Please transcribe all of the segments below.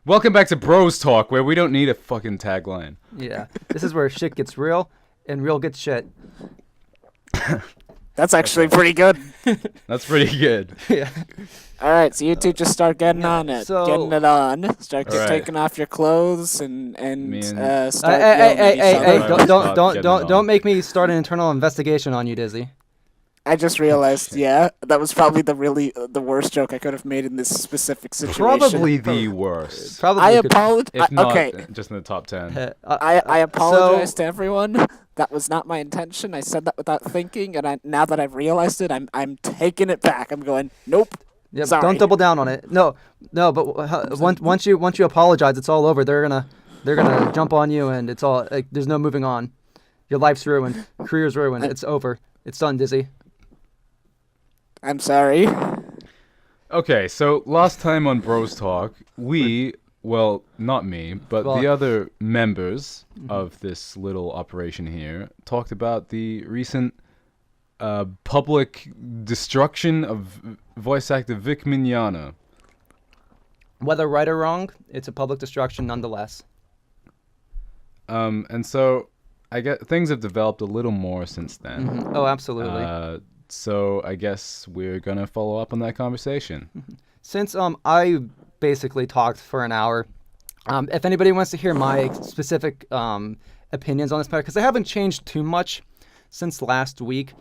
Welcome back to Bros Talk, where we don't need a fucking tagline. Yeah, this is where shit gets real and real gets shit. That's actually pretty good. That's pretty good. Yeah. All right, so you two just start getting on it. Getting it on. Start taking off your clothes and start yelling at each other. Don't make me start an internal investigation on you, Dizzy. I just realized, that was probably the worst joke I could have made in this specific situation. Probably the worst. I apologize. If not, okay. just in the top 10. I apologize to everyone. That was not my intention. I said that without thinking, and now that I've realized it, I'm taking it back. I'm going, nope. Yeah, sorry. Don't double down on it. No, but once you apologize, it's all over. They're gonna jump on you, and it's all like there's no moving on. Your life's ruined, career's ruined. It's over. It's done, Dizzy. I'm sorry. Okay, so last time on Bros Talk, well, not me, but the other members of this little operation here talked about the recent public destruction of voice actor Vic Mignogna. Whether right or wrong, it's a public destruction nonetheless. And so I guess things have developed a little more since then. Mm-hmm. Oh, absolutely. So I guess we're gonna follow up on that conversation. Since I basically talked for an hour, if anybody wants to hear my specific opinions on this matter, because they haven't changed too much since last week,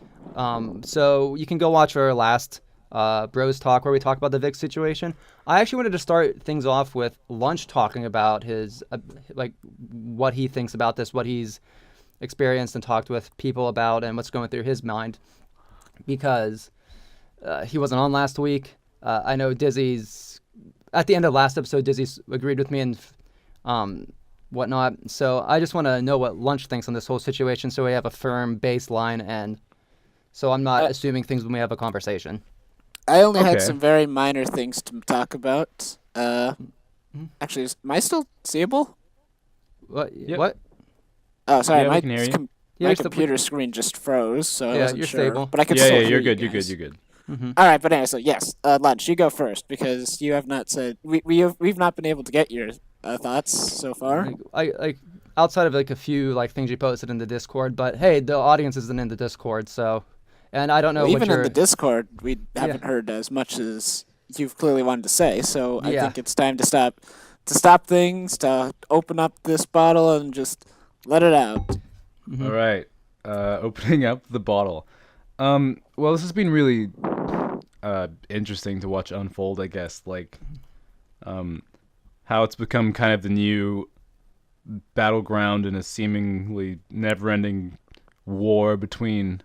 so you can go watch our last Bros Talk where we talk about the Vic situation. I actually wanted to start things off with Lunch talking about his what he thinks about this, what he's experienced and talked with people about, and what's going through his mind. Because he wasn't on last week. I know Dizzy's at the end of last episode. Dizzy's agreed with me and whatnot. So I just want to know what Lunch thinks on this whole situation, so we have a firm baseline, and so I'm not assuming things when we have a conversation. I only had some very minor things to talk about. Actually, am I still seeable? What? Yep. What? Oh, sorry. Yeah, my we can hear you. my computer screen just froze, so I wasn't you're sure. stable. But I could still hear you're you good. You're guys. good. You're good. Mm-hmm. All right, but anyway, so yes, Lunch, you go first because you have not said we've not been able to get your thoughts so far. I outside of a few things you posted in the Discord, but hey, the audience isn't in the Discord, so, and I don't know. Even in the Discord, we haven't heard as much as you've clearly wanted to say. So I think it's time to stop things, to open up this bottle and just let it out. Mm-hmm. All right, opening up the bottle. Well, this has been really interesting to watch unfold, I guess. How it's become kind of the new battleground in a seemingly never-ending war between,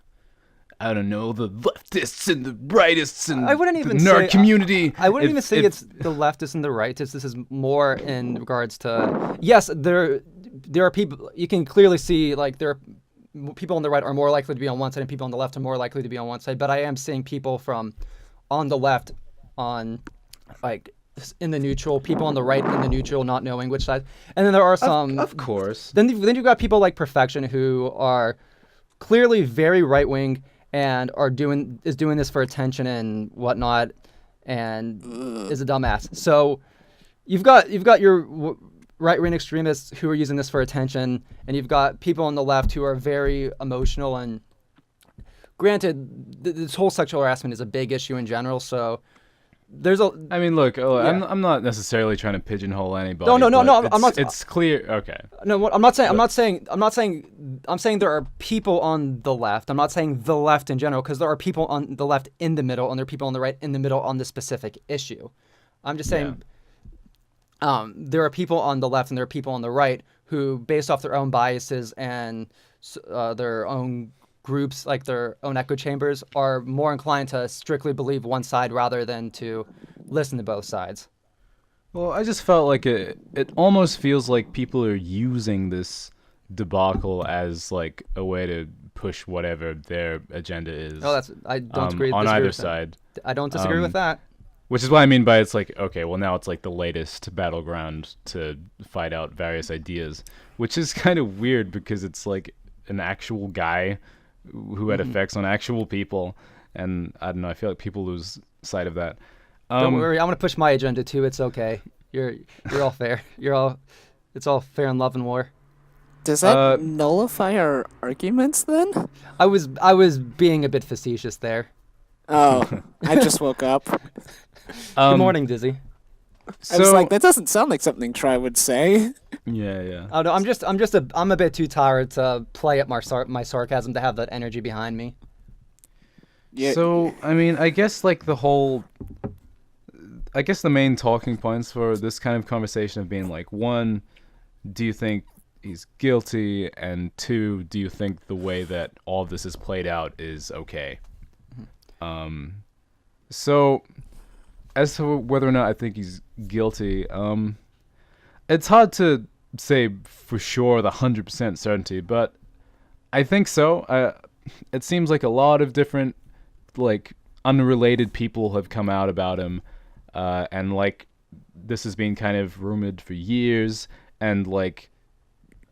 I don't know, the leftists and the rightists and I wouldn't even the nerd say, community. I wouldn't even say it's the leftists and the rightists. This is more in regards to, yes, there are people, you can clearly see there are people on the right are more likely to be on one side and people on the left are more likely to be on one side, but I am seeing people from on the left on in the neutral, people on the right in the neutral, not knowing which side. And then there are some, of course. Then you've got people like Perfection who are clearly very right wing and is doing this for attention and whatnot, and is a dumbass. So you've got your right-wing extremists who are using this for attention, and you've got people on the left who are very emotional. And granted, this whole sexual harassment is a big issue in general, so there's a. I mean, look, I'm not necessarily trying to pigeonhole anybody. No, but I'm not. It's clear. Okay. No, I'm not saying. I'm saying there are people on the left. I'm not saying the left in general, because there are people on the left in the middle, and there are people on the right in the middle on this specific issue. I'm just saying. There are people on the left and there are people on the right who, based off their own biases and their own groups, like their own echo chambers, are more inclined to strictly believe one side rather than to listen to both sides. Well, I just felt like it almost feels like people are using this debacle as a way to push whatever their agenda is. Oh, I don't agree. On either side. I don't disagree with that. Which is what I mean by it's okay, well now it's the latest battleground to fight out various ideas, which is kind of weird because it's an actual guy who had effects on actual people, and I don't know, I feel like people lose sight of that. Don't worry, I'm going to push my agenda too, it's okay. You're all fair. It's all fair in love and war. Does that nullify our arguments then? I was being a bit facetious there. Oh, I just woke up. Good morning, Dizzy. I was like, that doesn't sound like something Try would say. Yeah. Oh no, I'm a bit too tired to play up my sarcasm to have that energy behind me. Yeah. So I mean, I guess the main talking points for this kind of conversation have been like, one, do you think he's guilty, and two, do you think the way that all of this is played out is okay? So as to whether or not I think he's guilty, it's hard to say for sure the 100% certainty, but I think so. It seems like a lot of different unrelated people have come out about him, and this has been kind of rumored for years, and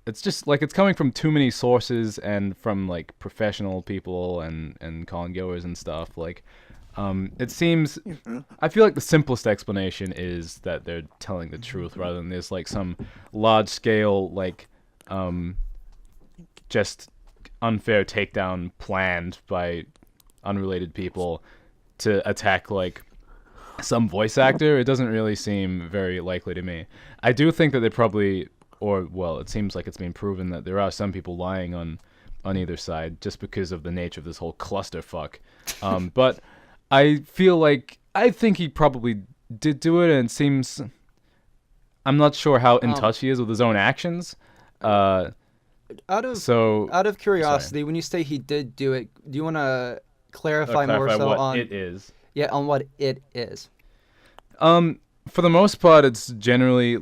it's just it's coming from too many sources and from professional people and con goers and stuff. It seems, I feel like the simplest explanation is that they're telling the truth rather than there's some large scale just unfair takedown planned by unrelated people to attack some voice actor. It doesn't really seem very likely to me. I do think that they probably, it seems like it's been proven that there are some people lying on either side just because of the nature of this whole clusterfuck. But I think he probably did do it, and it seems, I'm not sure how in touch he is with his own actions. Out of curiosity, when you say he did do it, do you want to clarify more so what on it is? Yeah, on what it is. For the most part, it's generally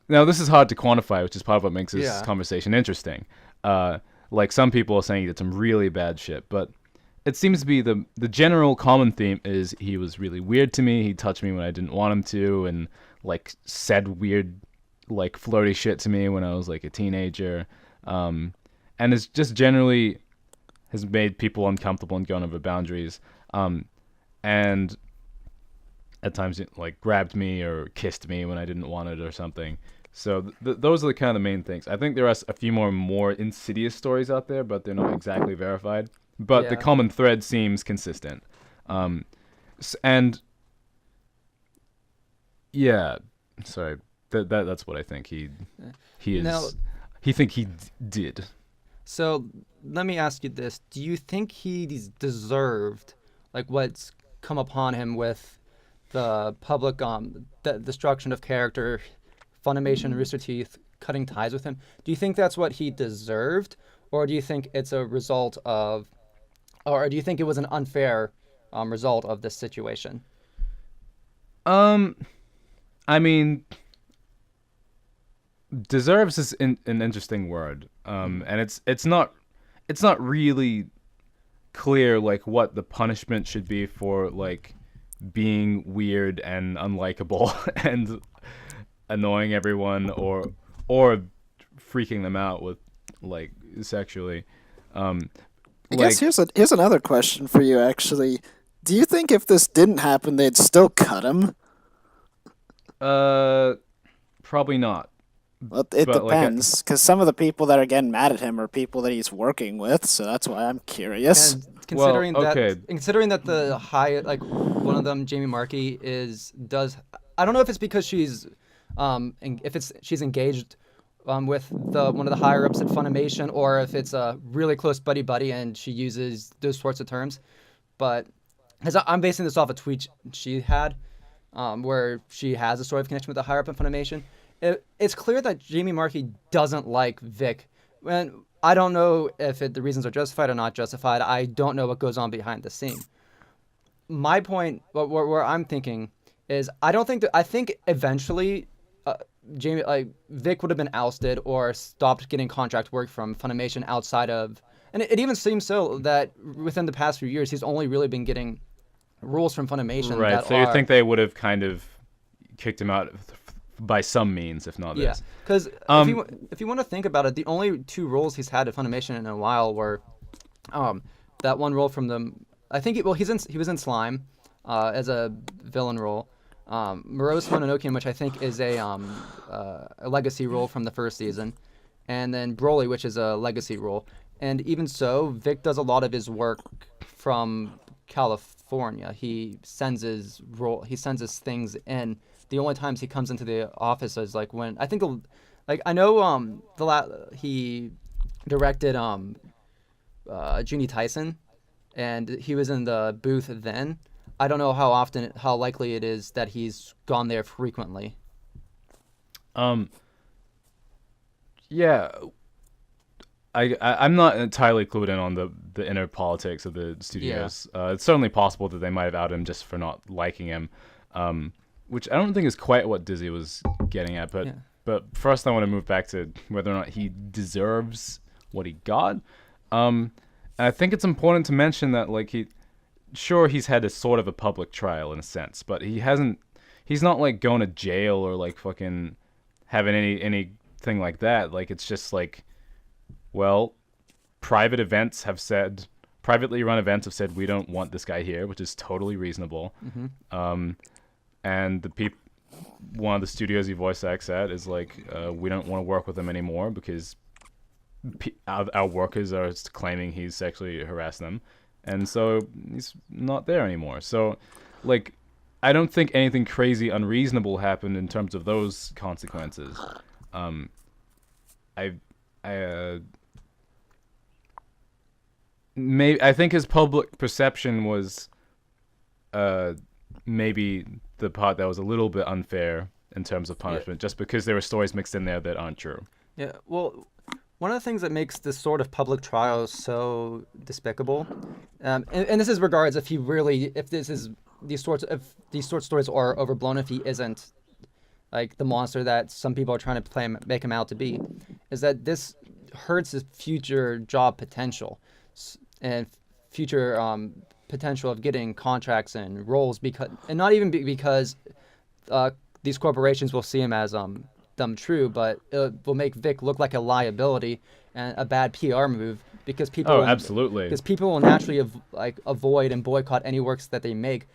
now this is hard to quantify, which is part of what makes this conversation interesting. Some people are saying he did some really bad shit, but it seems to be the general common theme is he was really weird to me. He touched me when I didn't want him to, and said weird flirty shit to me when I was a teenager, and it's just generally has made people uncomfortable and gone over boundaries, and at times grabbed me or kissed me when I didn't want it or something. So those are the kind of the main things. I think there are a few more insidious stories out there, but they're not exactly verified. But the common thread seems consistent. And yeah, sorry, that's what I think he is. Now, he did. So let me ask you this: do you think he's deserved what's come upon him with the public the destruction of character, Funimation, Rooster Teeth cutting ties with him? Do you think that's what he deserved, or do you think it's a result of, or do you think it was an unfair result of this situation? I mean, deserves is an interesting word, and it's not really clear what the punishment should be for being weird and unlikable and annoying everyone or freaking them out with sexually. I guess here's another question for you, actually. Do you think if this didn't happen, they'd still cut him? Probably not. Well, it depends, because some of the people that are getting mad at him are people that he's working with, so that's why I'm curious. And considering that the high, one of them, Jamie Markey, does I don't know if it's because she's she's engaged with one of the higher ups at Funimation, or if it's a really close buddy and she uses those sorts of terms. But because I'm basing this off a tweet she had, where she has a sort of connection with the higher up in Funimation. It's clear that Jamie Markey doesn't like Vic. And I don't know if the reasons are justified or not justified. I don't know what goes on behind the scene. My point, where I'm thinking, is I think eventually Vic would have been ousted or stopped getting contract work from Funimation outside of, and it even seems so that within the past few years he's only really been getting roles from Funimation. Right. That so you think they would have kind of kicked him out by some means, if not this? Yeah. Because if you want to think about it, the only two roles he's had at Funimation in a while were that one role from the, I think he was in Slime as a villain role. Morosu Mononoke, which I think is a legacy role from the first season, and then Broly, which is a legacy role. And even so, Vic does a lot of his work from California. He sends his things in. The only times he comes into the office is like when I think I know he directed Junie Tyson, and he was in the booth then. I don't know how likely it is that he's gone there frequently. Yeah. I'm not entirely clued in on the inner politics of the studios. Yeah. It's certainly possible that they might have outed him just for not liking him, which I don't think is quite what Dizzy was getting at. But first I want to move back to whether or not he deserves what he got. And I think it's important to mention that he's had a sort of a public trial in a sense, but he's not like going to jail or like fucking having anything like that. Like it's just like, well, privately run events have said we don't want this guy here, which is totally reasonable. Mm-hmm. And one of the studios he voice acts at is like, we don't want to work with him anymore because our workers are claiming he's sexually harassed them, and so he's not there anymore. So, like, I don't think anything crazy unreasonable happened in terms of those consequences. I think his public perception was maybe the part that was a little bit unfair in terms of punishment, just because there were stories mixed in there that aren't true. Yeah, well, one of the things that makes this sort of public trial so despicable, and this is regards if these sorts of stories are overblown, if he isn't like the monster that some people are trying to make him out to be, is that this hurts his future job potential and future potential of getting contracts and roles, and not even because these corporations will see him as dumb true, but it will make Vic look like a liability and a bad PR move because people. Absolutely. Because people will naturally avoid and boycott any works that they make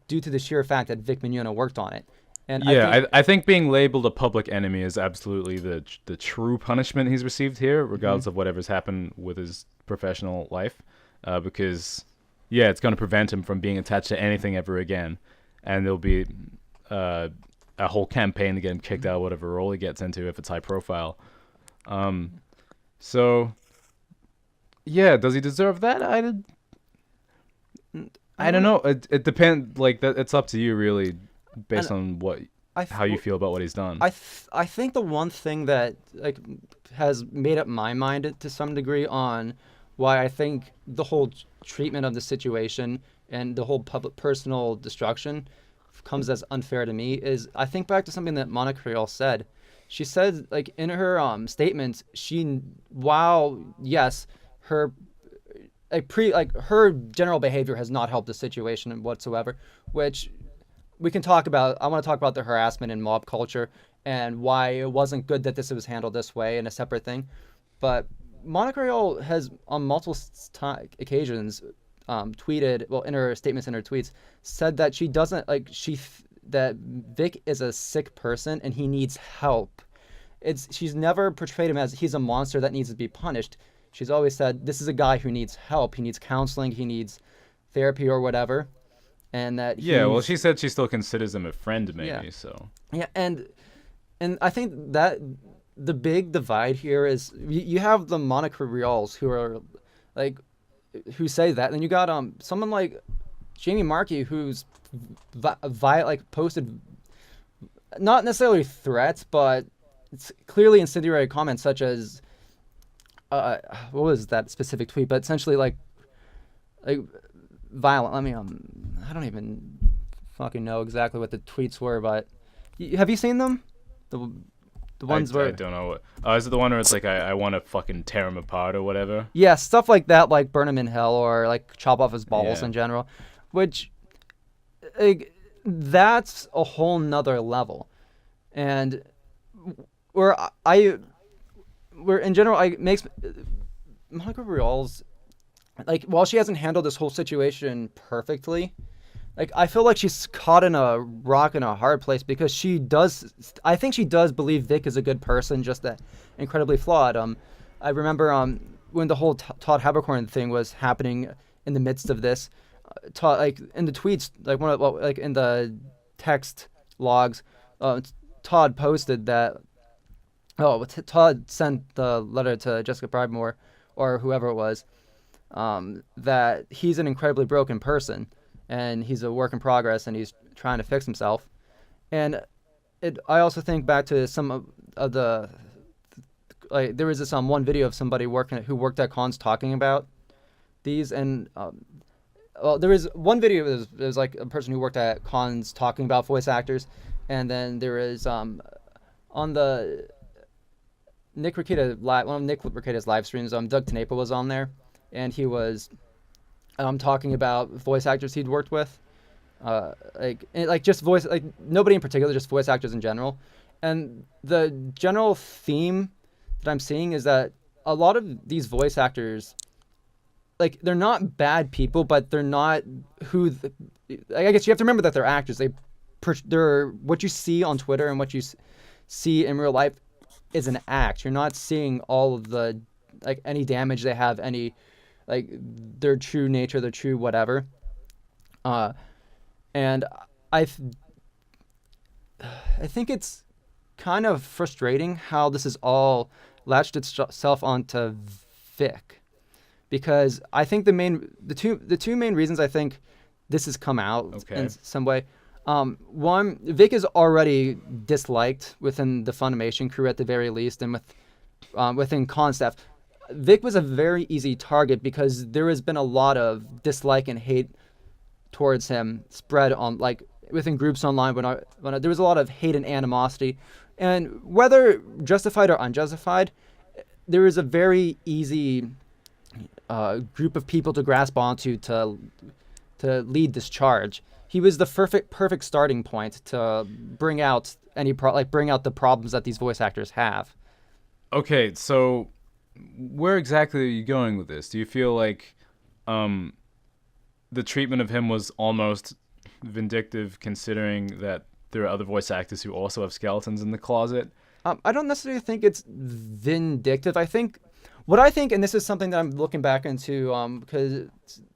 due to the sheer fact that Vic Mignogna worked on it. And I think being labeled a public enemy is absolutely the true punishment he's received here, regardless of whatever's happened with his professional life, because it's going to prevent him from being attached to anything ever again, and there'll be a whole campaign to get him kicked out of whatever role he gets into if it's high profile. So does he deserve that? I don't know. It depends. Like that, it's up to you really, based on how you feel about what he's done. I think the one thing that has made up my mind to some degree on why I think the whole treatment of the situation and the whole public personal destruction comes as unfair to me is I think back to something that Monica Creole said. She said in her statement, her her general behavior has not helped the situation whatsoever, which we can talk about. I want to talk about the harassment in mob culture and why it wasn't good that this was handled this way in a separate thing. But Monica Creole has on multiple occasions tweeted, in her statements and her tweets, said that she doesn't that Vic is a sick person and he needs help. She's never portrayed him as he's a monster that needs to be punished. She's always said this is a guy who needs help. He needs counseling. He needs therapy or whatever. And that she said she still considers him a friend, maybe. So and I think that the big divide here is you have the Monica Reals who are who say that, and then you got someone like Jamie Markey who's posted not necessarily threats, but it's clearly incendiary comments such as what was that specific tweet? But essentially like violent. I don't even fucking know exactly what the tweets were, but have you seen them? The ones where I don't know. Is it the one where it's like I want to fucking tear him apart or whatever? Yeah, stuff like that, like burn him in hell or like chop off his balls in general, which that's a whole nother level, and where in general it makes Monica Real's while she hasn't handled this whole situation perfectly, like I feel like she's caught in a rock and a hard place because I think she does believe Vic is a good person, just that incredibly flawed. I remember when the whole Todd Habercorn thing was happening in the midst of this, Todd, like in the tweets, like like in the text logs, Todd posted that. Oh, Todd sent the letter to Jessica Bribemore, or whoever it was, that he's an incredibly broken person, and he's a work in progress, and he's trying to fix himself. And I also think back to some of the, like there was this one video of somebody who worked at cons talking about these, and well, there was one video. It was like a person who worked at cons talking about voice actors, and then there is on the one of Nick Ricciata's live streams, Doug Tenapa was on there, and he was talking about voice actors he'd worked with, just voice, like nobody in particular, just voice actors in general. And the general theme that I'm seeing is that a lot of these voice actors, like they're not bad people, but they're not I guess you have to remember that they're actors. They're what you see on Twitter and what you see in real life is an act. You're not seeing all of the like any damage they have, any like their true nature, their true whatever. And I think it's kind of frustrating how this is all latched itself onto Vic, because I think the two main reasons I think this has come out in some way. One, Vic is already disliked within the Funimation crew at the very least, and within con staff. Vic was a very easy target because there has been a lot of dislike and hate towards him spread on like within groups online when there was a lot of hate and animosity, and whether justified or unjustified, there is a very easy group of people to grasp onto to lead this charge. He was the perfect starting point to bring out bring out the problems that these voice actors have. Okay, so where exactly are you going with this? Do you feel like the treatment of him was almost vindictive, considering that there are other voice actors who also have skeletons in the closet? I don't necessarily think it's vindictive. What I think, and this is something that I'm looking back into, because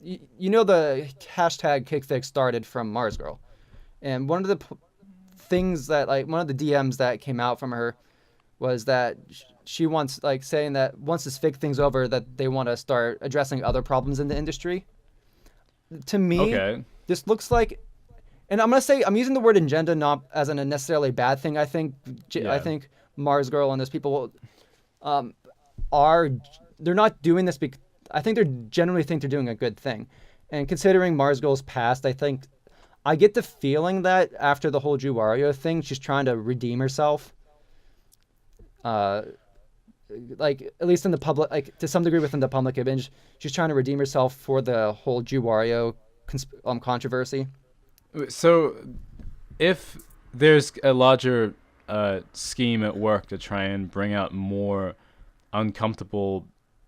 you know the hashtag KickFix started from Mars Girl, and one of the things that one of the DMs that came out from her was that she wants saying that once this fic thing's over, that they want to start addressing other problems in the industry. To me, this looks like, and I'm using the word agenda not as a necessarily bad thing. I think Mars Girl and those people they're not doing this because I think they generally think they're doing a good thing. And considering Mars Girl's past, I get the feeling that after the whole Drew Wario thing, she's trying to redeem herself. At least in the public, to some degree within the public image, she's trying to redeem herself for the whole Drew Wario controversy. So, if there's a larger scheme at work to try and bring out more uncomfortable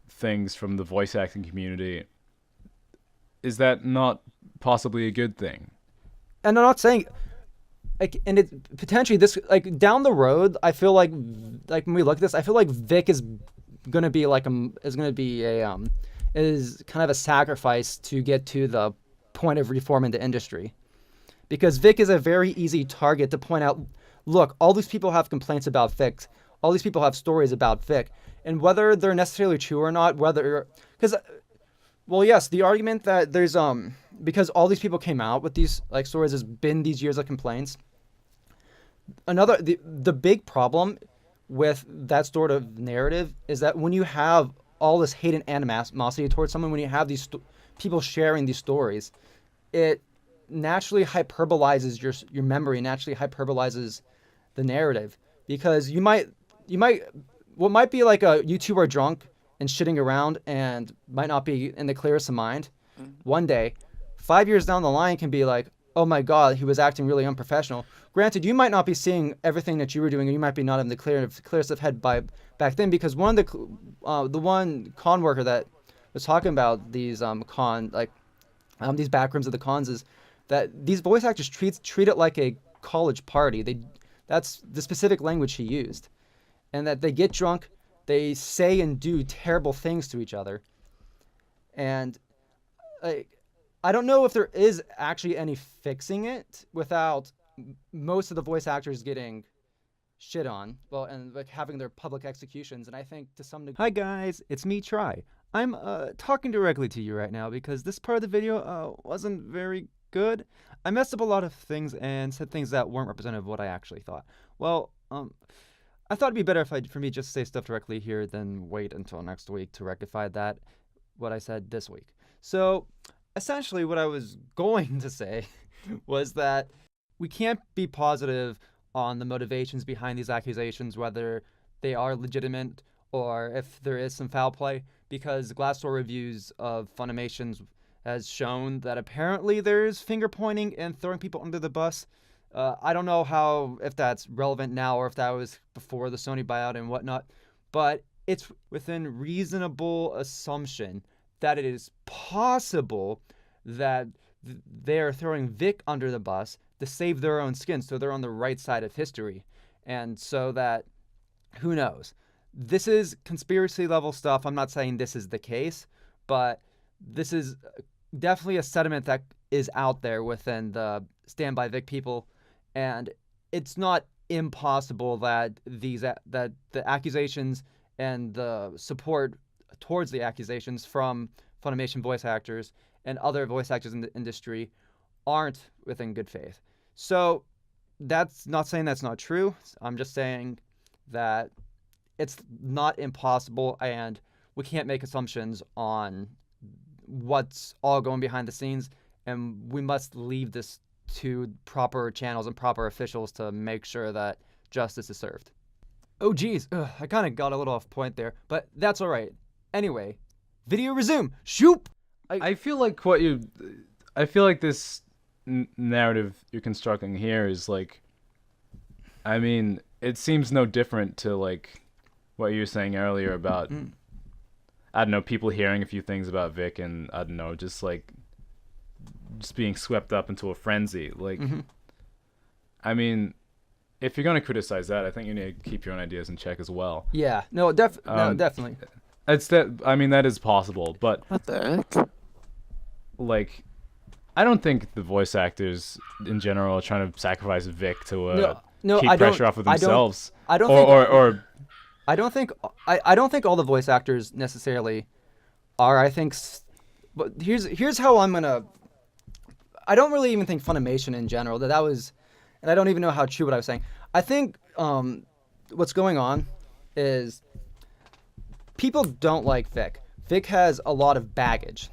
things from the voice acting community, is that not possibly a good thing? And I'm not saying, and it potentially this down the road, I feel like when we look at this, I feel like Vic is gonna be is kind of a sacrifice to get to the point of reform in the industry, because Vic is a very easy target to point out. Look, all these people have complaints about Vic. All these people have stories about Vic. And whether they're necessarily true or not, yes, the argument that there's because all these people came out with these stories has been these years of complaints. The big problem with that sort of narrative is that when you have all this hate and animosity towards someone, when you have these people sharing these stories, it naturally hyperbolizes your memory, naturally hyperbolizes the narrative, because you might what might be like a YouTuber drunk and shitting around and might not be in the clearest of mind. One day, 5 years down the line, can be like, oh my God, he was acting really unprofessional. Granted, you might not be seeing everything that you were doing, and you might be not in the clearest of head by back then, because one of the one con worker that was talking about these these backrooms of the cons is that these voice actors treat it like a college party. That's the specific language he used, and that they get drunk, they say and do terrible things to each other, and I don't know if there is actually any fixing it without most of the voice actors getting shit on, well, and like having their public executions. And I think to some degree. Hi guys, it's me, Try. I'm talking directly to you right now because this part of the video wasn't very good. I messed up a lot of things and said things that weren't representative of what I actually thought. Well, I thought it'd be better for me just to say stuff directly here than wait until next week to rectify what I said this week. So, essentially what I was going to say was that we can't be positive on the motivations behind these accusations, whether they are legitimate or if there is some foul play, because Glassdoor reviews of Funimation's has shown that apparently there's finger pointing and throwing people under the bus. I don't know if that's relevant now or if that was before the Sony buyout and whatnot, but it's within reasonable assumption that it is possible that they're throwing Vic under the bus to save their own skin, so they're on the right side of history. And so that, who knows? This is conspiracy level stuff. I'm not saying this is the case, but this is definitely a sentiment that is out there within the Stand By Vic people, and it's not impossible that that the accusations and the support towards the accusations from Funimation voice actors and other voice actors in the industry aren't within good faith. So that's not saying that's not true. I'm just saying that it's not impossible, and we can't make assumptions on what's all going behind the scenes, and we must leave this to proper channels and proper officials to make sure that justice is served. Oh geez, I kind of got a little off point there, but that's all right. Anyway, video resume. Shoop. I feel like this narrative you're constructing here is like, I mean, it seems no different to like what you were saying earlier about, I don't know, people hearing a few things about Vic and I don't know, just being swept up into a frenzy. Like, I mean, if you're gonna criticize that, I think you need to keep your own ideas in check as well. Yeah, no, definitely. I mean, that is possible, but what the heck? Like, I don't think the voice actors in general are trying to sacrifice Vic to keep pressure off of themselves. I don't think all the voice actors necessarily are. I think, but here's how I'm gonna. I don't really even think Funimation in general that was, and I don't even know how true what I was saying. I think what's going on is people don't like Vic. Vic has a lot of baggage.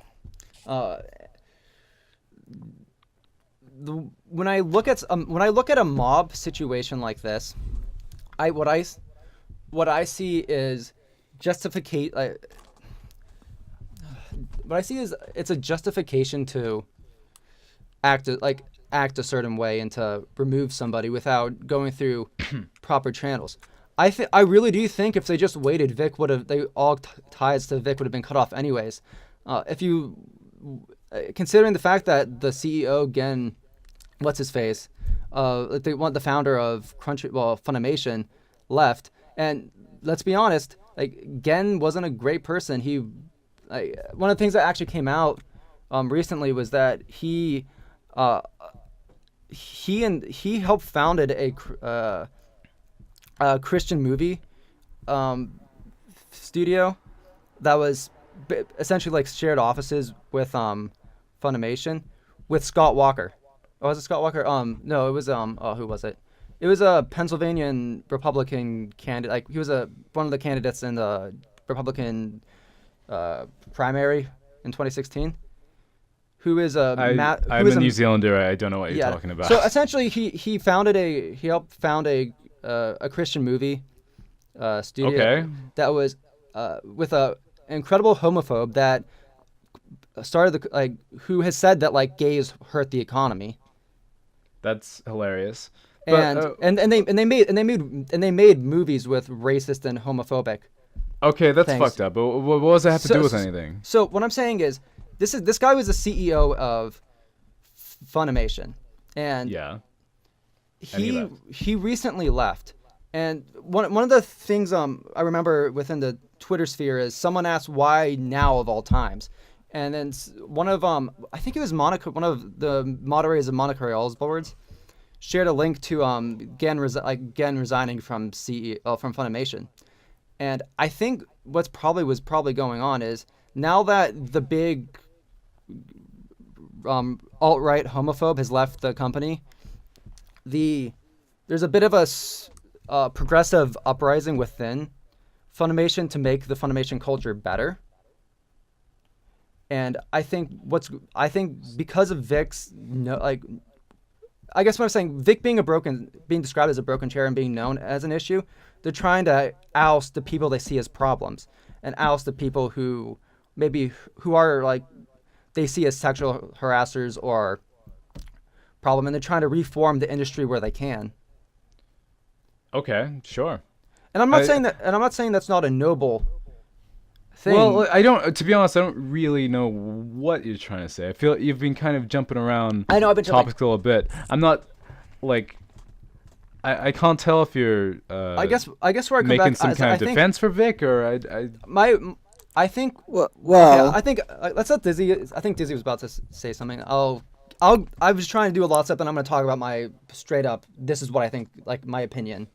When I look at a mob situation like this, what I see is justification. What I see is it's a justification to act a certain way and to remove somebody without going through proper channels. I really do think if they just waited, all ties to Vic would have been cut off anyways. If you considering the fact that the CEO Gen, what's his face, the founder of Funimation, left, and let's be honest, like Gen wasn't a great person. One of the things that actually came out recently was that he helped founded a Christian movie studio that was essentially like shared offices with Funimation with Scott Walker. Oh, was it Scott Walker? No, it was who was it? It was a Pennsylvania Republican candidate. Like he was one of the candidates in the Republican primary in 2016. Who is I'm a New Zealander. I don't know what you're talking about. So essentially, he helped found a Christian movie studio that was with a incredible homophobe that started who has said that like gays hurt the economy. That's hilarious. And they made movies with racist and homophobic. Okay, that's things. fucked up. But what does that have to do with anything? So what I'm saying is, this guy was the CEO of Funimation, and Yeah. he recently left. And one of the things I remember within the Twitter sphere is someone asked why now of all times, and then one of I think it was Monica, one of the moderators of Monica Royale's boards, shared a link to Gen resigning from from Funimation, and I think was probably going on is now that the big alt-right homophobe has left the company, there's a bit of a progressive uprising within Funimation to make the Funimation culture better. And I think because of Vic's I guess what I'm saying, Vic being described as a broken chair and being known as an issue, they're trying to oust the people they see as problems and oust the people who are like they see as sexual harassers or problem, and they're trying to reform the industry where they can. Okay, sure. And I'm not saying that's not a noble thing. Well, to be honest, I don't really know what you're trying to say. I feel you've been kind of jumping around I know, I've been topics a little bit. I'm not, like, I can't tell if you're I guess where I come making back, some kind of defense for Vic, or I think Well, okay, I think let's let Dizzy. I think Dizzy was about to say something. I was trying to do a lot of stuff, and I'm going to talk about my straight up. This is what I think, like my opinion.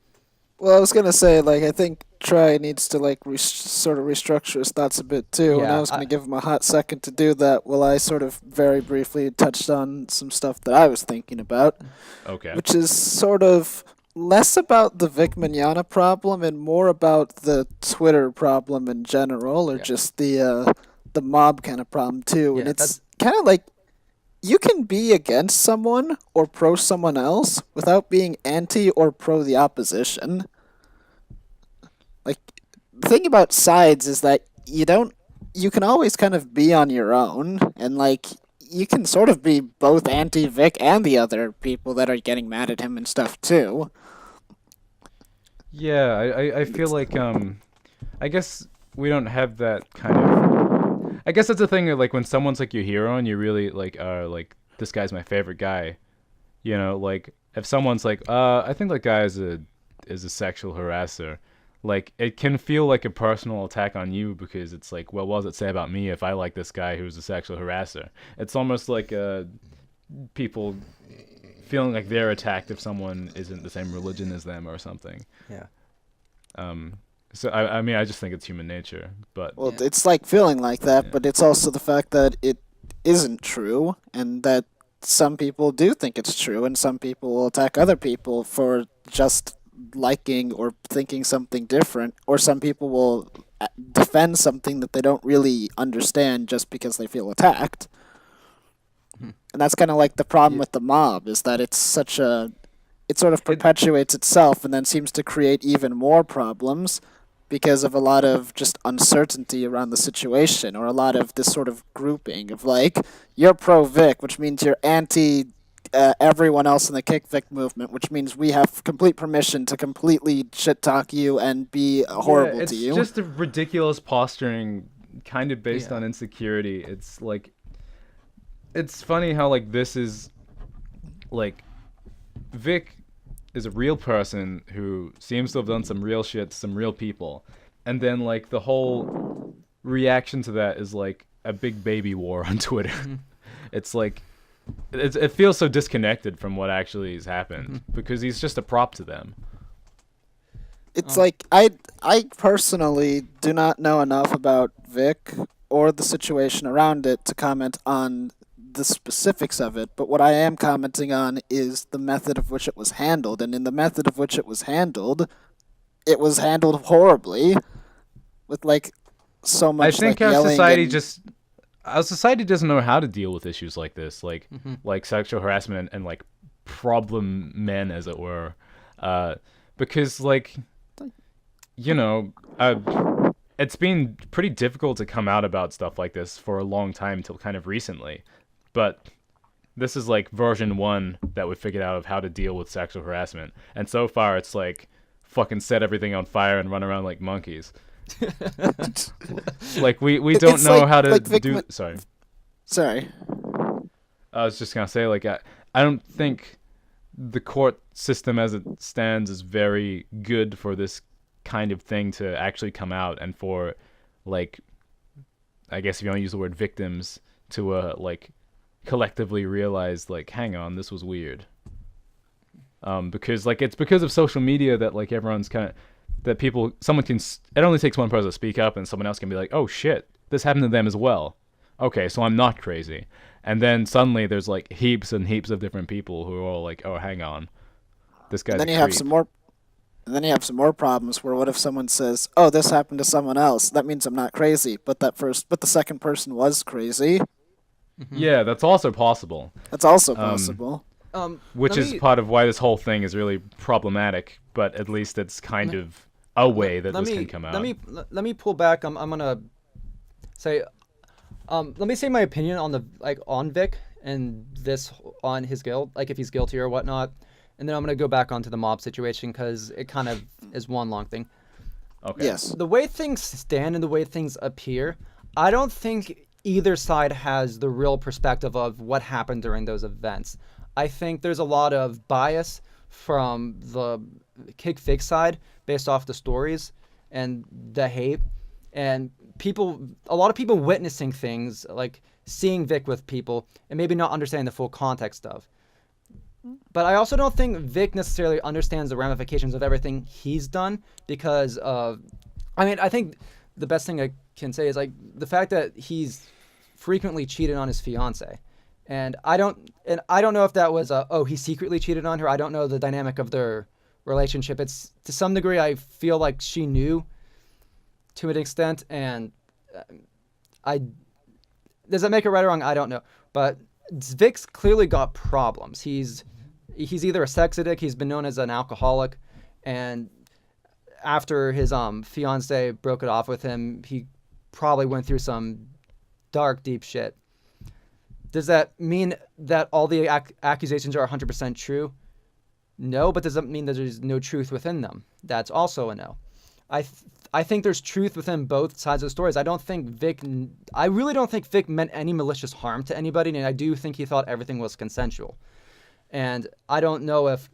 well, I was gonna say, like, I think Try needs to like sort of restructure his thoughts a bit too, and Yeah, I was gonna give him a hot second to do that. While I sort of very briefly touched on some stuff that I was thinking about, okay. which is sort of less about the Vic Mignogna problem and more about the Twitter problem in general, or just the mob kind of problem too. And it's kind of like you can be against someone or pro someone else without being anti or pro the opposition. Like, the thing about sides is that you can always kind of be on your own, and like you can sort of be both anti-Vic and the other people that are getting mad at him and stuff too. Yeah, I feel like I guess we don't have that kind of. I guess that's the thing. Like when someone's like your hero and you really like this guy's my favorite guy, you know, like if someone's like I think that guy is a sexual harasser, like it can feel like a personal attack on you because it's like, well, what does it say about me if I like this guy who's a sexual harasser? It's almost like people feeling like they're attacked if someone isn't the same religion as them or something. Yeah. So I mean, I just think it's human nature, but Well, it's like feeling like that, but it's also the fact that it isn't true, and that some people do think it's true, and some people will attack other people for just liking or thinking something different, or some people will defend something that they don't really understand just because they feel attacked. And that's kind of like the problem with the mob, is that it's such a... It sort of perpetuates itself and then seems to create even more problems because of a lot of just uncertainty around the situation, or a lot of this sort of grouping of like, you're pro-Vic, which means you're anti everyone else in the Kick Vic movement, which means we have complete permission to completely shit-talk you and be horrible to you. It's just a ridiculous posturing kind of based on insecurity. It's like... It's funny how, like, this is... Like, Vic is a real person who seems to have done some real shit to some real people. And then, like, the whole reaction to that is, like, a big baby war on Twitter. It's like... It feels so disconnected from what actually has happened because he's just a prop to them. It's like, I personally do not know enough about Vic or the situation around it to comment on the specifics of it, but what I am commenting on is the method of which it was handled, and in the method of which it was handled horribly, with like so much. I think like, our society doesn't know how to deal with issues like this, like sexual harassment and like problem men, as it were, because like, you know, it's been pretty difficult to come out about stuff like this for a long time till kind of recently. But this is like version 1 that we figured out of how to deal with sexual harassment. And so far it's like fucking set everything on fire and run around like monkeys. Like we don't know how to do... Sorry. I was just gonna say, like, I don't think the court system as it stands is very good for this kind of thing to actually come out, and for, like, I guess if you want to use the word victims, to like collectively realize, like, hang on, this was weird. Because, like, it's because of social media that, like, everyone's kind of, that people, someone can, it only takes one person to speak up and someone else can be like, oh shit, this happened to them as well. Okay, so I'm not crazy. And then suddenly there's, like, heaps and heaps of different people who are all like, oh, hang on, this guy's And then a you have creep. some more. And then you have some more problems where what if someone says, "Oh, this happened to someone else. That means I'm not crazy." But the second person was crazy. Yeah, that's also possible. That's also possible. Which let is me- part of why this whole thing is really problematic, but at least it's kind of a way that this can come out. Let me pull back. I'm gonna say, let me say my opinion on on Vic and this, on his guilt, like if he's guilty or whatnot, and then I'm gonna go back onto the mob situation because it kind of is one long thing. Okay. Yes. The way things stand and the way things appear, I don't think either side has the real perspective of what happened during those events. I think there's a lot of bias from the Kick Vic side based off the stories and the hate, and a lot of people witnessing things, like seeing Vic with people and maybe not understanding the full context of. But I also don't think Vic necessarily understands the ramifications of everything he's done because I think the best thing I can say is, like, the fact that he's frequently cheated on his fiance. And I don't know if that was he secretly cheated on her. I don't know the dynamic of their relationship. It's, to some degree, I feel like she knew to an extent, and does that make it right or wrong? I don't know. But Vic's clearly got problems. He's either a sex addict, he's been known as an alcoholic, and after his fiance broke it off with him, he probably went through some dark, deep shit. Does that mean that all the accusations are 100% true? No, but does that mean that there's no truth within them? That's also a no. I think there's truth within both sides of the stories. I really don't think Vic meant any malicious harm to anybody, and I do think he thought everything was consensual. And I don't know if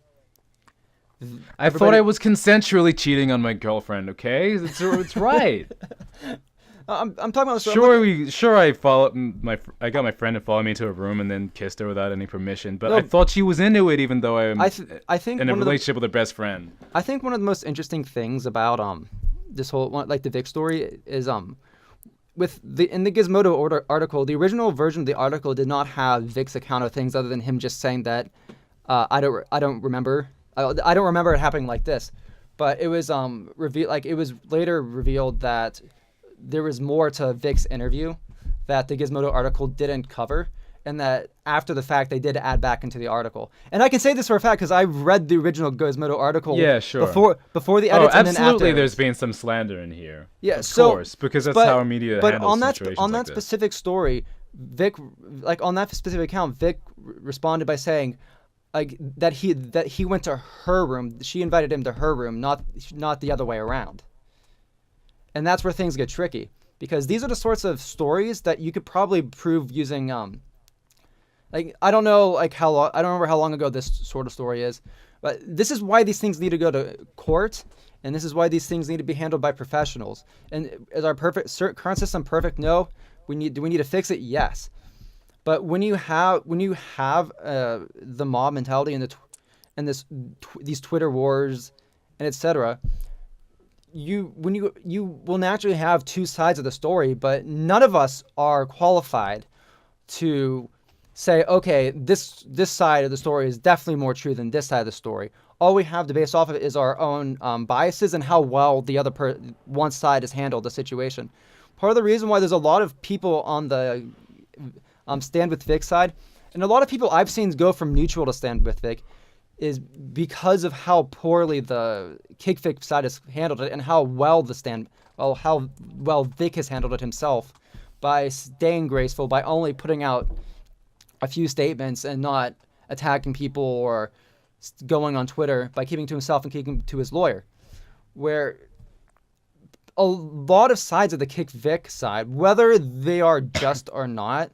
I thought I was consensually cheating on my girlfriend. Okay, it's right. I'm talking about I got my friend to follow me to a room and then kissed her without any permission. But No. I thought she was into it, even though I'm I think in a one of the- relationship with her best friend. I think one of the most interesting things about this whole the Vic story is in the Gizmodo article, the original version of the article did not have Vic's account of things other than him just saying that I don't remember it happening like this, but it was it was later revealed that there was more to Vic's interview that the Gizmodo article didn't cover, and that after the fact they did add back into the article. And I can say this for a fact because I read the original Gizmodo article before the edits and then after. Absolutely, there's been some slander in here. Yeah, of course, because that's how our media handles situations on like that this. specific story, Vic, on that specific account, Vic responded by saying that he went to her room. She invited him to her room, not the other way around. And that's where things get tricky, because these are the sorts of stories that you could probably prove using I don't know I don't remember how long ago this sort of story is, but this is why these things need to go to court, and this is why these things need to be handled by professionals. And is our current system perfect? No. Do we need to fix it? Yes. But when you have the mob mentality and these Twitter wars and etc., you will naturally have two sides of the story, but none of us are qualified to say, okay, this side of the story is definitely more true than this side of the story. All we have to base off of is our own biases and how well the one side has handled the situation. Part of the reason why there's a lot of people on the stand with Vic side, and a lot of people I've seen go from neutral to stand with Vic, is because of how poorly the Kick Vic side has handled it, and how well Vic has handled it himself by staying graceful, by only putting out a few statements and not attacking people or going on Twitter, by keeping to himself and keeping to his lawyer. Where a lot of sides of the Kick Vic side, whether they are just or not,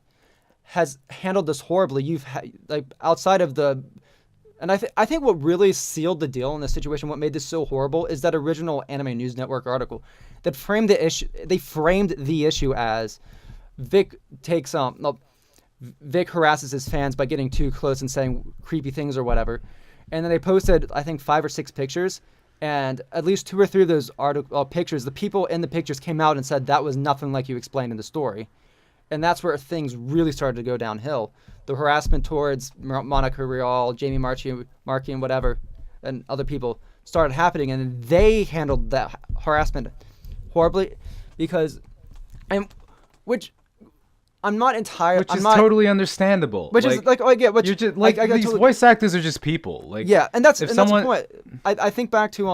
has handled this horribly. Like outside of the, and I think what really sealed the deal in this situation, what made this so horrible, is that original Anime News Network article that framed the issue. They framed the issue as Vic Vic harasses his fans by getting too close and saying creepy things or whatever. And then they posted, I think, 5 or 6 pictures. And at least 2 or 3 of those pictures, the people in the pictures came out and said that was nothing like you explained in the story. And that's where things really started to go downhill. The harassment towards Monica Rial, Jamie Marchi, and whatever, and other people started happening. And they handled that harassment horribly because, which I'm not entirely. Which is totally underderstandable. Which is like, oh, I get what you're just like these voice actors are just people. Like, yeah, and that's the point. I think back to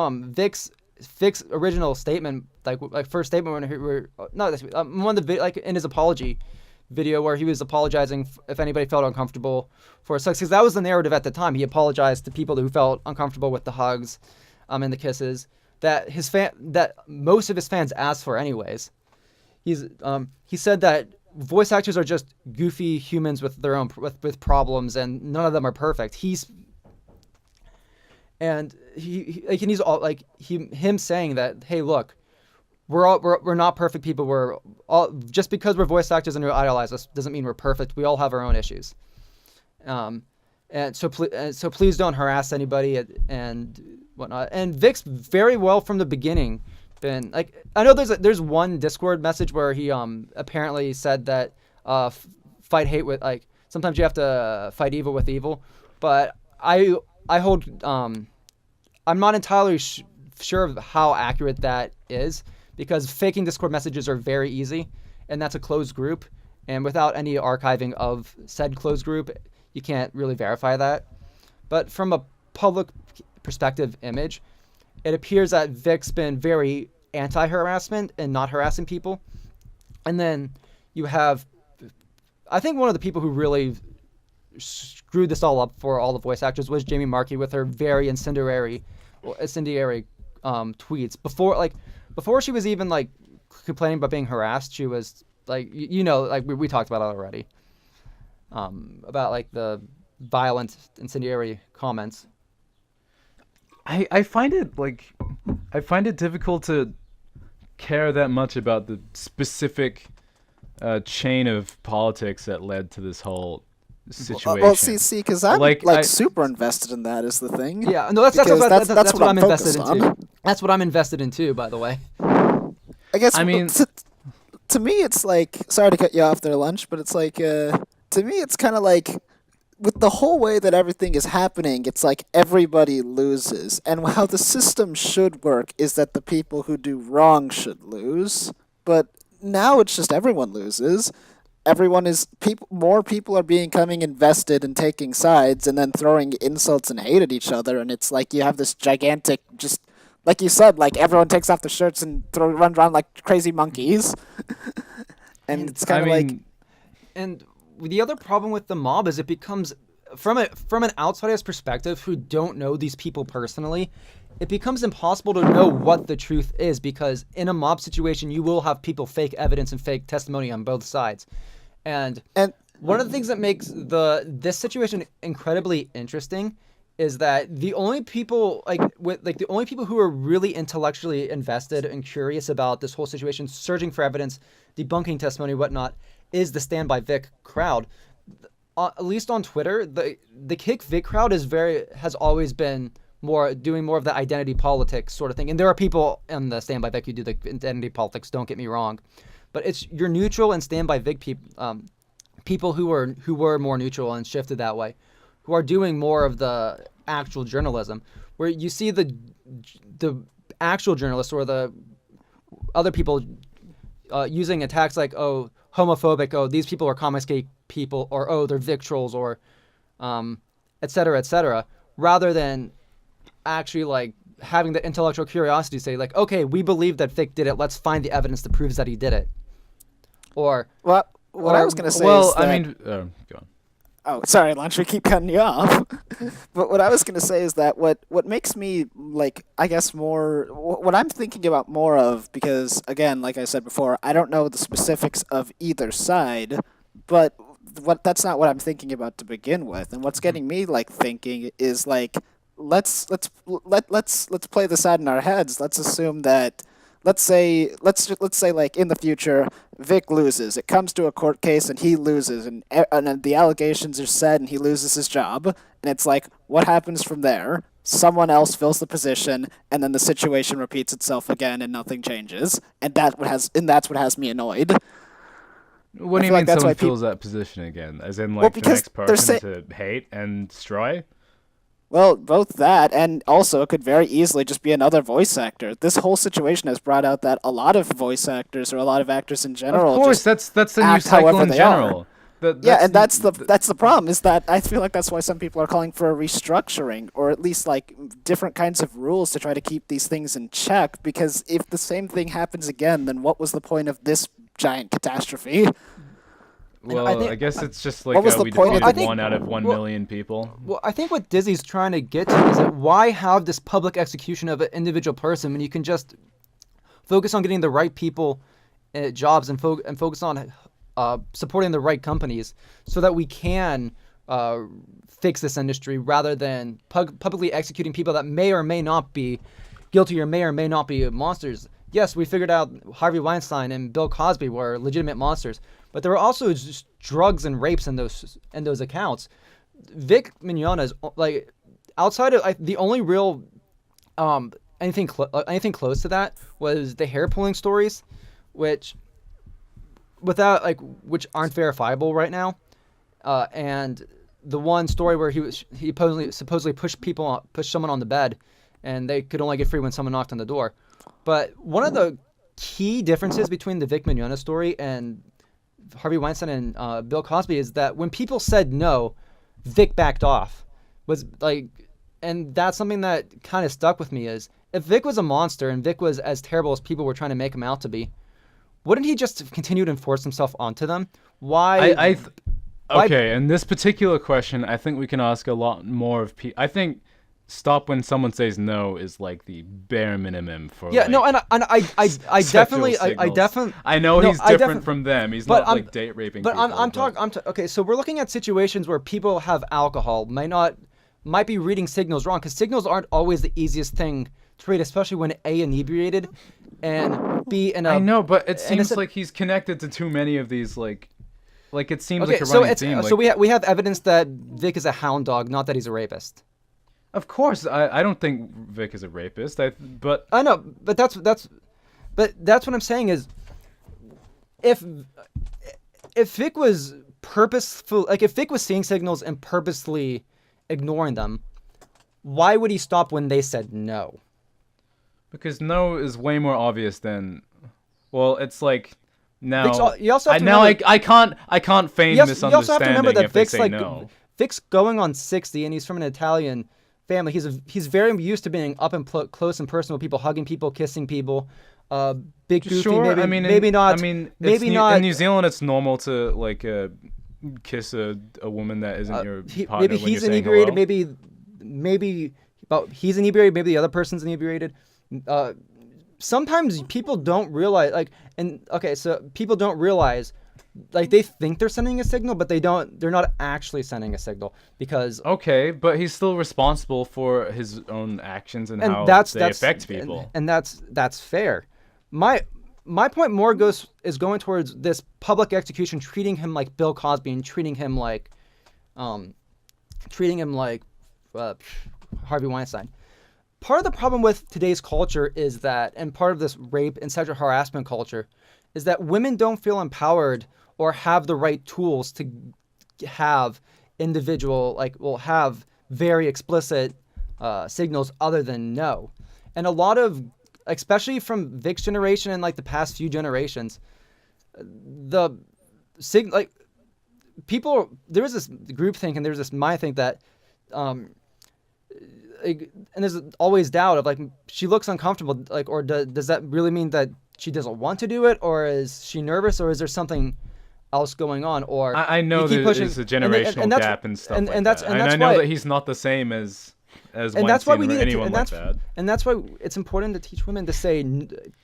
Vic's original statement, like first statement when he were one of the like in his apology video where he was apologizing if anybody felt uncomfortable for sex, because that was the narrative at the time. He apologized to people who felt uncomfortable with the hugs, and the kisses that most of his fans asked for anyways. He said that voice actors are just goofy humans with their own with problems, and none of them are perfect. He's him saying that, hey, look, we're not perfect people. We're all, just because we're voice actors and we idolize us doesn't mean we're perfect. We all have our own issues. And so please don't harass anybody and whatnot. And Vic's very well from the beginning been like, I know there's one Discord message where he apparently said that fight hate with, like, sometimes you have to fight evil with evil, but I hold I'm not entirely sure of how accurate that is, because faking Discord messages are very easy, and that's a closed group, and without any archiving of said closed group, you can't really verify that. But from a public perspective image, it appears that Vic's been very anti-harassment and not harassing people. And then you have, I think one of the people who really screwed this all up for all the voice actors was Jamie Marchi with her very incendiary tweets. Before she was even like complaining about being harassed, she was like, like we talked about it already, about like the violent incendiary comments. I find it difficult to care that much about the specific chain of politics that led to this whole situation. Well, see, because I'm super invested in that is the thing. Yeah, no, that's what I'm invested in too. That's what I'm invested in too, by the way. I guess. I mean, to me, it's like, sorry to cut you off there, Lunch, but it's like, to me, it's kind of like, with the whole way that everything is happening, it's like everybody loses. And how the system should work is that the people who do wrong should lose. But now it's just everyone loses. More people are becoming invested in taking sides and then throwing insults and hate at each other. And it's like you have this gigantic, just like you said, like everyone takes off their shirts and run around like crazy monkeys. And it's kind of like... And the other problem with the mob is it becomes, from an outsider's perspective who don't know these people personally, it becomes impossible to know what the truth is, because in a mob situation, you will have people fake evidence and fake testimony on both sides. And one of the things that makes this situation incredibly interesting is that the only people who are really intellectually invested and curious about this whole situation, searching for evidence, debunking testimony, whatnot, is the Stand By Vic crowd. At least on Twitter, the Kick Vic crowd has always been doing more of the identity politics sort of thing. And there are people in the Stand By Vic who do the identity politics, don't get me wrong. But it's your neutral and Stand By Vic people who were more neutral and shifted that way, who are doing more of the actual journalism, where you see the actual journalists or the other people using attacks like, oh, homophobic, oh, these people are comics gay people, or oh, they're Vic trolls, or et cetera, rather than actually like having the intellectual curiosity to say like, okay, we believe that Vic did it, let's find the evidence that proves that he did it. Or what I was going to say is that... I mean, go on. Oh, sorry, Lunch, we keep cutting you off. But what I was going to say is that what makes me, like, I guess more... What I'm thinking about more of, because, again, like I said before, I don't know the specifics of either side, but that's not what I'm thinking about to begin with. And what's getting me like thinking is like let's play this out in our heads. Let's assume that let's say like in the future Vic loses. It comes to a court case and he loses, and then the allegations are said and he loses his job, and it's like what happens from there? Someone else fills the position, and then the situation repeats itself again, and nothing changes, and that's what has me annoyed. What do you mean someone fills that position again? As in, like, the next person to hate and destroy? Well, both that, and also it could very easily just be another voice actor. This whole situation has brought out that a lot of voice actors, or a lot of actors in general, of course, that's the new cycle in general. That's the problem, is that I feel like that's why some people are calling for a restructuring, or at least like different kinds of rules to try to keep these things in check, because if the same thing happens again, then what was the point of this giant catastrophe? Well, I guess it's just like we defeated 1 out of 1 million people. Well, I think what Dizzy's trying to get to is that why have this public execution of an individual person when you can just focus on getting the right people jobs and focus on supporting the right companies so that we can fix this industry rather than publicly executing people that may or may not be guilty or may not be monsters. Yes, we figured out Harvey Weinstein and Bill Cosby were legitimate monsters, but there were also just drugs and rapes in those accounts. Vic Mignogna is like outside of the only real anything close to that was the hair pulling stories, which aren't verifiable right now, and the one story where he supposedly pushed someone on the bed, and they could only get free when someone knocked on the door. But one of the key differences between the Vic Mignogna story and Harvey Weinstein and Bill Cosby is that when people said no, Vic backed off. And that's something that kind of stuck with me is if Vic was a monster and Vic was as terrible as people were trying to make him out to be, wouldn't he just continue to enforce himself onto them? Why? Okay, in this particular question, I think we can ask a lot more of people. I think stop when someone says no is like the bare minimum for I definitely I know he's different from them. He's not like date raping but people. Okay, so we're looking at situations where people have alcohol, might be reading signals wrong, because signals aren't always the easiest thing to read, especially when A, inebriated, and B, in a... I know, but it seems like he's connected to too many of these, like it seems like a running theme. So we have evidence that Vic is a hound dog, not that he's a rapist. Of course, I don't think Vic is a rapist. But I know, but that's what I'm saying is, if Vic was purposeful, like if Vic was seeing signals and purposely ignoring them, why would he stop when they said no? Because no is way more obvious than, well, it's like now. I can't feign misunderstanding. You also have to remember that Vic's going on 60 and he's from an Italian family. He's very used to being up and close and personal with people, hugging people, kissing people. Big goofy. Sure, maybe not. In New Zealand, it's normal to like kiss a woman that isn't your partner. Maybe when he's you're saying inebriated. Hello. But he's inebriated. Maybe the other person's inebriated. Sometimes people don't realize, so people don't realize, like, they think they're sending a signal, but they're not actually sending a signal, because... Okay, but he's still responsible for his own actions and how they affect people. And that's fair. My point more is going towards this public execution, treating him like Bill Cosby and treating him like Harvey Weinstein. Part of the problem with today's culture is that, and part of this rape and sexual harassment culture, is that women don't feel empowered or have the right tools to have have very explicit signals other than no. And a lot of, especially from Vic's generation and like the past few generations, there was this group think and there's this mind think that, and there's always doubt of like, she looks uncomfortable, like, or does that really mean that she doesn't want to do it, or is she nervous, or is there something else going on? Or I know there's a generational gap and stuff that. And I know that he's not the same as and that's why we need anyone like that. And that's why it's important to teach women to say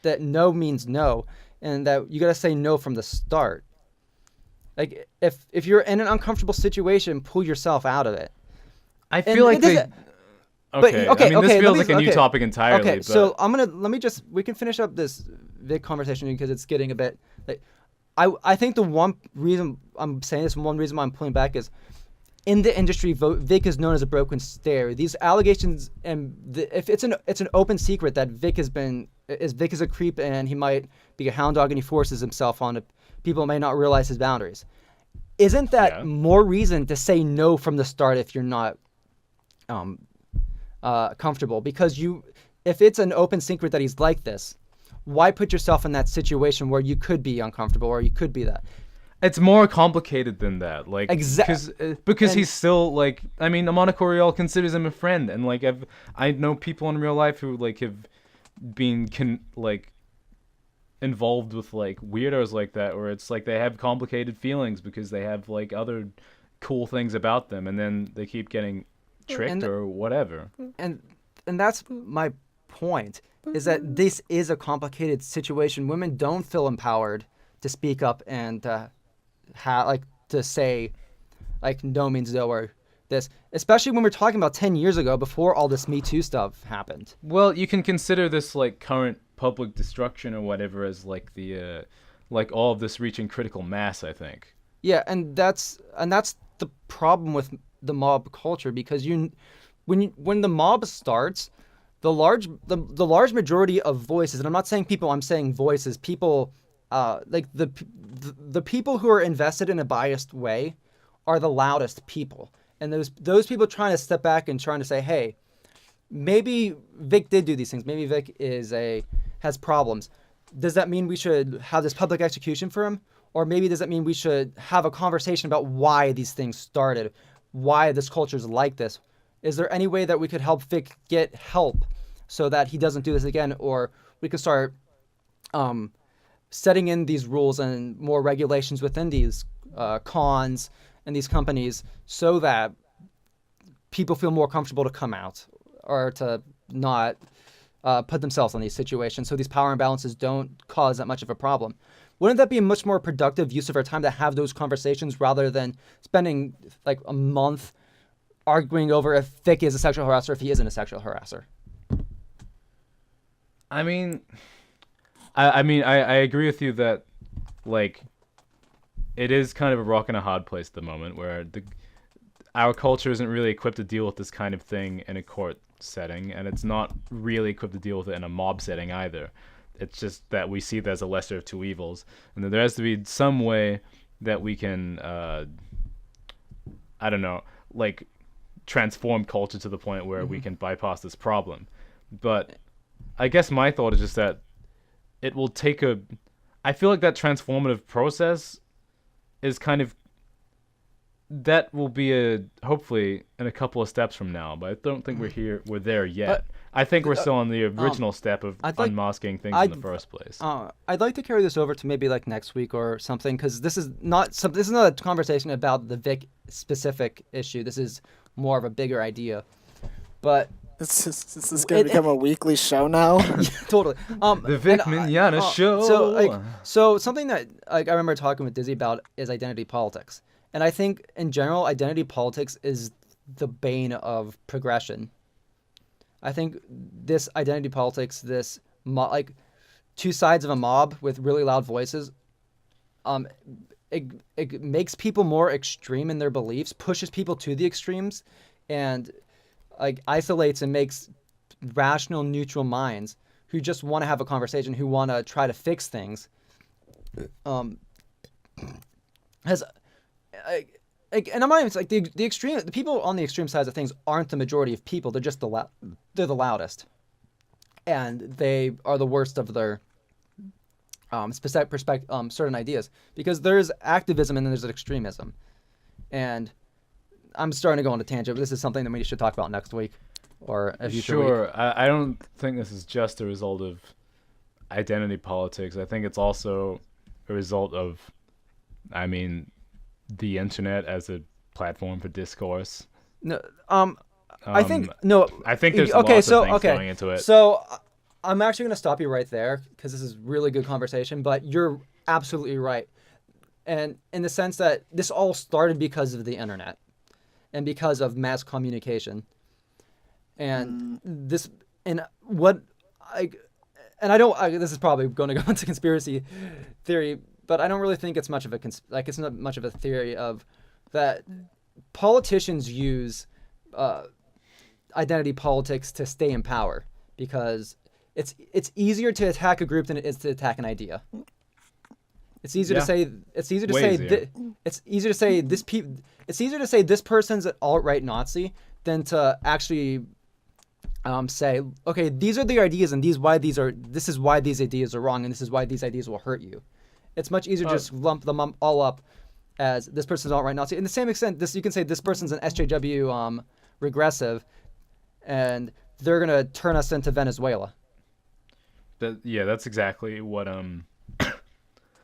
that no means no, and that you got to say no from the start. Like if you're in an uncomfortable situation, pull yourself out of it. I feel like they. Okay. I mean, this feels like a new topic entirely. Okay, but... so we can finish up this Vic conversation because it's getting a bit. Like, I think the one reason I'm saying this, one reason why I'm pulling back is, in the industry, Vic is known as a broken stair. These allegations, and if it's an open secret that Vic is a creep and he might be a hound dog and he forces himself on it, people may not realize his boundaries. Isn't that more reason to say no from the start if you're not comfortable? Because if it's an open secret that he's like this, why put yourself in that situation where you could be uncomfortable or you could be that? It's more complicated than that, like because he's still like, I mean, Amana Coriel considers him a friend, and like I know people in real life who like have been involved with like weirdos like that, where it's like they have complicated feelings because they have like other cool things about them, and then they keep getting tricked or whatever. And that's my point, is that this is a complicated situation. Women don't feel empowered to speak up and to say like no means no, or this, especially when we're talking about 10 years ago, before all this Me Too stuff happened. Well, you can consider this like current public destruction or whatever as like the like all of this reaching critical mass, I think. Yeah, and that's the problem with the mob culture, because when the mob starts, the large majority of voices, and I'm not saying people, I'm saying voices, people like the people who are invested in a biased way are the loudest people. And those people trying to step back and trying to say, hey, maybe Vic did do these things. Maybe Vic has problems. Does that mean we should have this public execution for him? Or maybe does that mean we should have a conversation about why these things started, why this culture is like this? Is there any way that we could help Vic get help so that he doesn't do this again? Or we could start setting in these rules and more regulations within these cons and these companies so that people feel more comfortable to come out or to not put themselves in these situations, so these power imbalances don't cause that much of a problem. Wouldn't that be a much more productive use of our time to have those conversations rather than spending like a month arguing over if Vic is a sexual harasser, if he isn't a sexual harasser? I mean, I agree with you that, like, it is kind of a rock and a hard place at the moment, where our culture isn't really equipped to deal with this kind of thing in a court setting, and it's not really equipped to deal with it in a mob setting either. It's just that we see it as a lesser of two evils, and that there has to be some way that we can, I don't know, like, transform culture to the point where we can bypass this problem. But I guess my thought is just that it will take I feel like that transformative process is kind of, that will be hopefully in a couple of steps from now, but I don't think we're there yet. But I think we're still on the original step of unmasking things in the first place. I'd like to carry this over to maybe like next week or something, because this is not a conversation about the Vic specific issue. This is more of a bigger idea. But this is going to become a weekly show now. Totally. The Vic Mignogna show. So something that I remember talking with Dizzy about is identity politics. And I think, in general, identity politics is the bane of progression. I think this identity politics, this like two sides of a mob with really loud voices, it makes people more extreme in their beliefs, pushes people to the extremes, and like isolates and makes rational, neutral minds who just want to have a conversation, who want to try to fix things. And I'm not even like the people on the extreme sides of things aren't the majority of people. They're just they're the loudest, and they are the worst of their certain ideas, because there's activism and then there's extremism. And I'm starting to go on a tangent, but this is something that we should talk about next week or a future week. Sure. I don't think this is just a result of identity politics. I think it's also a result of, I mean, the internet as a platform for discourse. No, I think no. I think there's lots of things going into it. So I'm actually going to stop you right there, because this is really good conversation. But you're absolutely right. and in the sense that this all started because of the internet and because of mass communication. And this, and what I, and I don't, this is probably going to go into conspiracy theory, but I don't really think it's much of a, it's not much of a theory of that politicians use identity politics to stay in power, because it's easier to attack a group than it is to attack an idea. It's easier to say it's easier to Way say easier. it's easier to say it's easier to say this person's an alt-right Nazi than to actually say, okay, these are the ideas and this is why these ideas are wrong and this is why these ideas will hurt you. It's much easier to just lump them all up as this person's alt-right Nazi. In the same extent, you can say this person's an SJW regressive, and they're gonna turn us into Venezuela. That's exactly what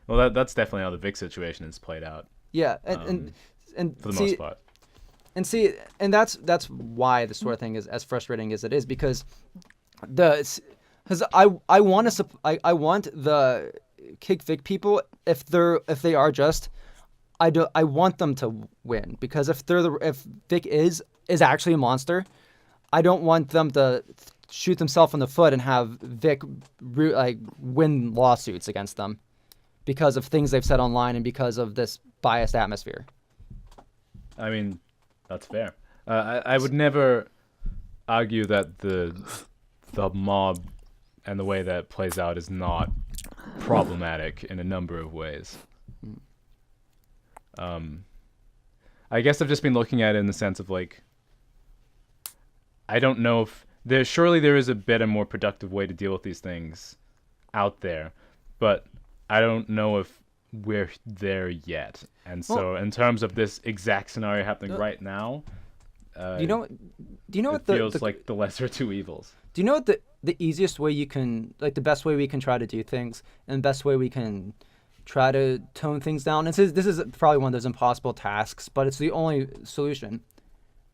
well, that's definitely how the Vic situation is played out. Yeah, and for the most part. And that's why this sort of thing is as frustrating as it is, because I want the Kick Vic people, if they are just, I want them to win, because if Vic is actually a monster, I don't want them to shoot themselves in the foot and have Vic win lawsuits against them because of things they've said online and because of this biased atmosphere. I mean, that's fair. I would never argue that the mob and the way that it plays out is not problematic in a number of ways. I guess I've just been looking at it in the sense of like, I don't know if surely there is a better, more productive way to deal with these things out there, but I don't know if we're there yet. And so, in terms of this exact scenario happening right now, do you know what feels like the lesser of two evils. Do you know what the easiest way you can, like the best way we can try to do things and the best way we can try to tone things down? And this is probably one of those impossible tasks, but it's the only solution.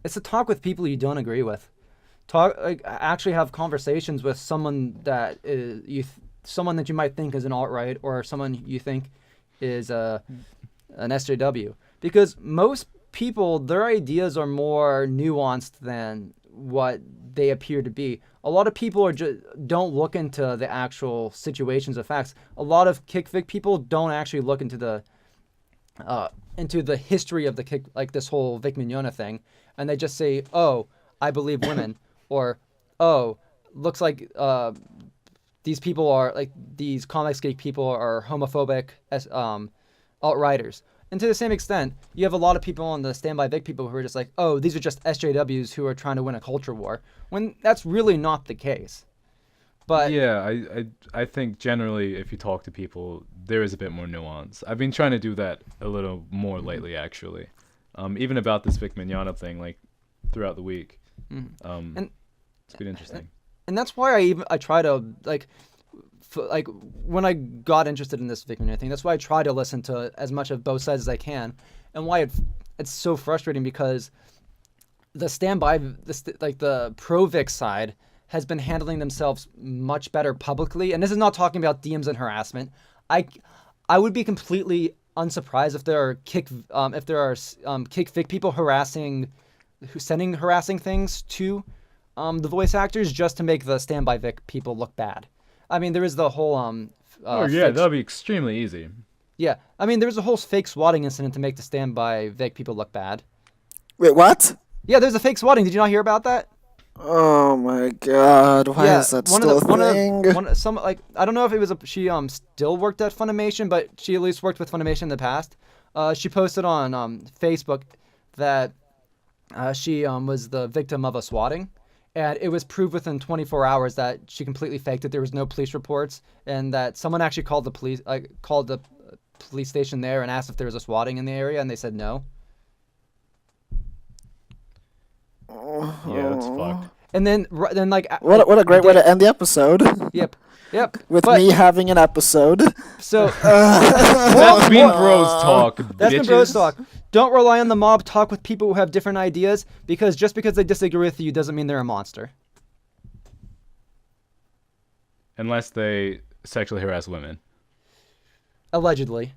It's to talk with people you don't agree with. Actually have conversations with someone that someone that you might think is an alt-right, or someone you think is an SJW, because most people, their ideas are more nuanced than what they appear to be. A lot of people don't look into the actual situations of facts. A lot of Kick Vic people don't actually look into the history of the Kick, like this whole Vic Mignogna thing, and they just say, "Oh, I believe women," or "Oh, looks like these people are like these comics geek people are homophobic as alt-righters." And to the same extent, you have a lot of people on the Stand By Vic people who are just like, "Oh, these are just SJWs who are trying to win a culture war," when that's really not the case. But yeah, I think generally if you talk to people, there is a bit more nuance. I've been trying to do that a little more lately, actually. Even about this Vic Mignogna thing, like throughout the week. And it's been interesting. And that's why I try to like when I got interested in this Vic Mignogna thing, that's why I try to listen to as much of both sides as I can, and why it's so frustrating, because the the pro Vic side has been handling themselves much better publicly, and this is not talking about DMs and harassment. I would be completely unsurprised if there are Kick Vic people sending harassing things to the voice actors just to make the Stand By Vic people look bad. I mean, there is the whole that'll be extremely easy. Yeah, I mean, there was a whole fake swatting incident to make the Stand By Vic people look bad. Wait, what? Yeah, there's a fake swatting. Did you not hear about that? Oh my god, why is that still a thing? I don't know if it was she still worked at Funimation, but she at least worked with Funimation in the past. She posted on Facebook that she was the victim of a swatting, and it was proved within 24 hours that she completely faked it. There was no police reports, and that someone actually called the police station there and asked if there was a swatting in the area, and they said no. Yeah, that's fucked. And then like what a great way to end the episode. Yep. With me having an episode. So that's been Bros Talk. That's been Bros Talk. Don't rely on the mob. Talk with people who have different ideas, because just because they disagree with you doesn't mean they're a monster. Unless they sexually harass women. Allegedly.